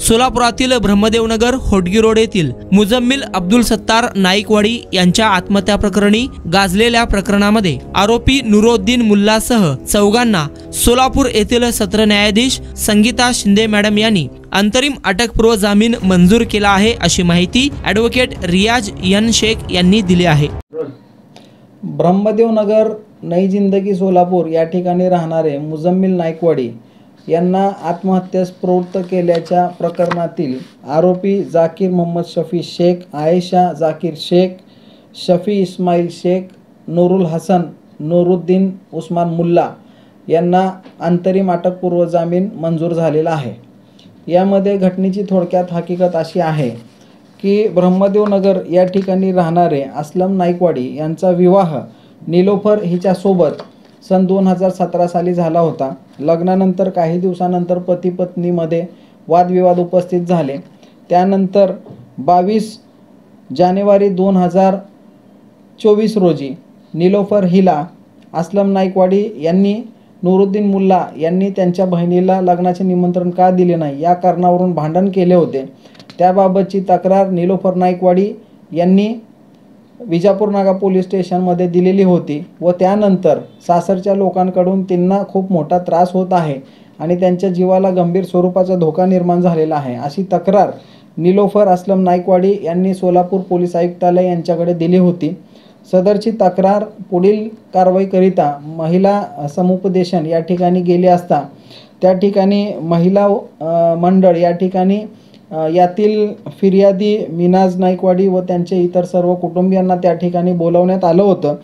सोलापुरातील ब्रह्मदेवनगर Hodgi road येथील मुजम्मिल अब्दुल सत्तार नाईकवाडी यांच्या आत्महत्या प्रकरणी गाजलेल्या प्रकरणामध्ये आरोपी नुरुद्दीन मुल्लासह चौघांना सोलापूर येथील सत्र न्यायाधीश संगीता शिंदे मॅडम यांनी अंतरिम अटकपूर्व जामीन मंजूर केला आहे, अशी माहिती ॲडव्होकेट रियाज एन शेख यांनी दिली आहे। ब्रह्मदेवनगर नई जिंदगी सोलापूर या ठिकाणी राहणारे मुजम्मिल नाईकवाडी यांना आत्महत्येस प्रवृत्त केल्याच्या प्रकरणातील आरोपी जाकीर मोहम्मद शफी शेख, आयशा जाकीर शेख, शफी इस्माईल शेख, नूरुल हसन, नुरुद्दीन उस्मान मुल्ला यांना अंतरिम अटकपूर्व जामीन मंजूर झालेला आहे। यामध्ये घटनेची थोडक्यात हकीकत अशी आहे की ब्रह्मदेवनगर या ठिकाणी राहणारे असलम नाईकवाडी यांचा विवाह निलोफर हिच्यासोबत सन 2017 साली झाला होता। लग्नानंतर काही दिवसानंतर पती पत्नीमध्ये वादविवाद उपस्थित झाले। त्यानंतर 22 जानेवारी 2024 रोजी निलोफर हिला असलम नाईकवाडी यांनी नुरुद्दीन मुल्ला यांनी त्यांच्या बहिणीला लग्नाचे निमंत्रण का दिले नाही या कारणावरून भांडण केले होते। त्याबाबतची तक्रार निलोफर नाईकवाडी यांनी विजापूर नागा पोलीस स्टेशनमध्ये दिलेली होती व त्यानंतर सासरच्या लोकांकडून त्यांना खूप मोठा त्रास होत आहे आणि त्यांच्या जीवाला गंभीर स्वरूपाचा धोका निर्माण झालेला आहे, अशी तक्रार निलोफर असलम नाईकवाडी यांनी सोलापूर पोलीस आयुक्तालय यांच्याकडे दिली होती। सदरची तक्रार पुढील कारवाईकरिता महिला समुपदेशन या ठिकाणी गेले असता त्या ठिकाणी महिला मंडळ या ठिकाणी यातील फिर्यादी मिनाज नाईकवाडी व त्यांचे इतर सर्व कुटुंबियांना त्या ठिकाणी बोलवण्यात आलं होतं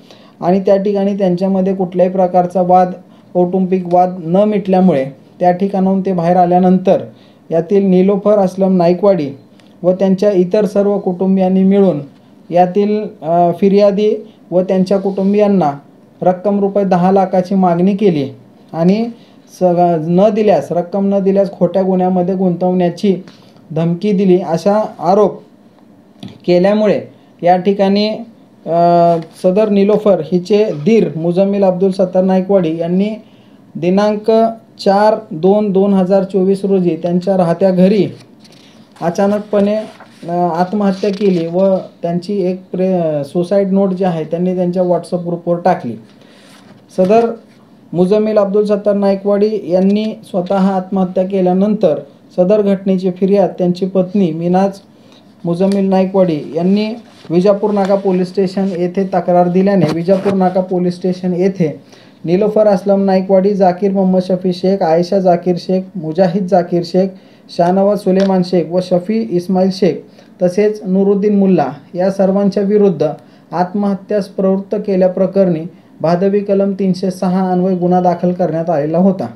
आणि त्या ठिकाणी त्यांच्यामध्ये कुठल्याही प्रकारचा वाद कौटुंबिक वाद न मिटल्यामुळे त्या ठिकाणाहून ते बाहेर आल्यानंतर यातील निलोफर असलम नाईकवाडी व त्यांच्या इतर सर्व कुटुंबियांनी मिळून यातील फिर्यादी व त्यांच्या कुटुंबियांना रक्कम रुपये 10 लाखाची मागणी केली आणि रक्कम न दिल्यास खोट्या गुन्ह्यामध्ये गुंतवण्याची धमकी दिली, अशा आरोप केल्यामुळे या ठिकाणी सदर निलोफर हिचे दीर मुजम्मिल अब्दुल सत्तार नाईकवाडी यांनी दिनांक 4/2/2024 रोजी त्यांच्या राहत्या घरी अचानकपणे आत्महत्या केली व त्यांची एक सुसाईड नोट जी आहे त्यांनी त्यांच्या व्हॉट्सअप ग्रुपवर टाकली। सदर मुजम्मिल अब्दुल सत्तार नाईकवाडी यांनी स्वतः आत्महत्या केल्यानंतर सदर घटनेची फिर्याद त्यांची पत्नी मिनाज मुजम्मिल नाईकवाडी यांनी विजापूर नाका पोलीस स्टेशन येथे तक्रार दिल्याने विजापूर नाका पोलीस स्टेशन येथे निलोफर असलम नाईकवाडी, जाकीर मोहम्मद शफी शेख, आयशा जाकीर शेख, मुजाहिद जाकीर शेख, शाहनवाज सुलेमान शेख व शफी इस्माईल शेख तसेच नुरुद्दीन मुल्ला या सर्वांच्या विरुद्ध आत्महत्यास प्रवृत्त केल्याप्रकरणी भादवी कलम 306 अन्वये गुन्हा दाखल करण्यात आलेला होता।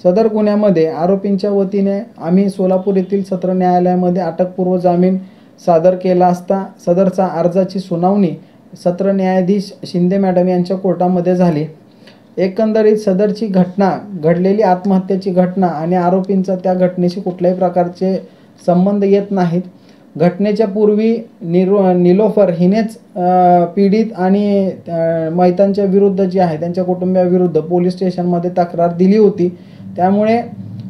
सदर गुन्ह्यामध्ये आरोपींच्या वतीने आम्ही सोलापूर येथील सत्र न्यायालयामध्ये अटकपूर्व जामीन सादर केला असता सदरचा अर्जाची सुनावणी सत्र न्यायाधीश शिंदे मॅडम यांच्या कोर्टामध्ये झाली। एकंदरीत सदरची घटना घडलेली आत्महत्येची घटना आणि आरोपींचा त्या घटनेशी कुठल्याही प्रकारचे संबंध येत नाहीत। घटनेच्या पूर्वी निलोफर हिनेच पीडित आणि मैतांच्या विरुद्ध जी आहे त्यांच्या कुटुंबियाविरुद्ध पोलीस स्टेशनमध्ये तक्रार दिली होती। त्यामुळे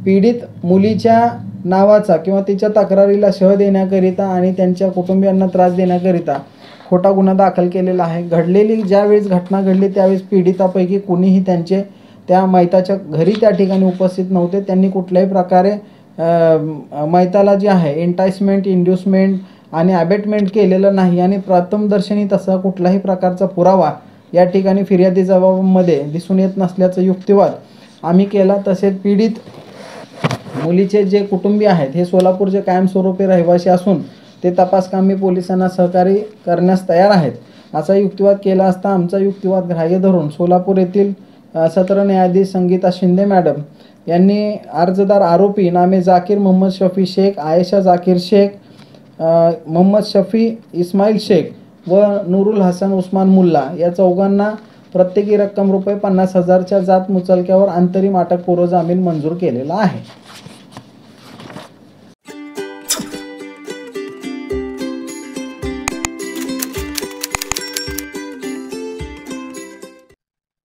पीडित मुलीच्या नावाचा किंवा तिच्या तक्रारीला शह देण्याकरिता आणि त्यांच्या कुटुंबियांना त्रास देण्याकरिता खोटा गुन्हा दाखल केलेला आहे। घडलेली ज्यावेळेस घटना घडली त्यावेळेस पीडितापैकी कुणीही त्या मैताच्या घरी त्या ठिकाणी उपस्थित नव्हते। त्यांनी कुठल्याही प्रकारे मैताला जे आहे एंटाइसमेंट, इंड्युसमेंट आणि अबेटमेंट केलेलं नाही आणि प्रथमदर्शनी तसा कुठलाही प्रकारचा पुरावा या ठिकाणी फिर्यादी जबाबामध्ये दिसून येत नसल्याचा युक्तिवाद आम्ही केला। तसेच पीडित मुलीचे जे कुटुंबीय आहेत हे सोलापूरचे कायमस्वरूपी रहिवासी असून ते तपासकामी पोलिसांना सहकार्य करण्यास तयार आहेत, असा युक्तिवाद केला असता आमचा युक्तिवाद ग्राह्य धरून सोलापूर येथील सत्र न्यायाधीश संगीता शिंदे मॅडम यांनी अर्जदार आरोपी नामे जाकीर मोहम्मद शफी शेख, आयशा जाकीर शेख, मोहम्मद शफी इस्माईल शेख व नूरुल हसन उस्मान मुल्ला या चौघांना प्रत्येकी रक्कम रुपये 50,000च्या जात मुचलक्यावर अंतरिम अटकपूर्व जामीन मंजूर केलेला आहे।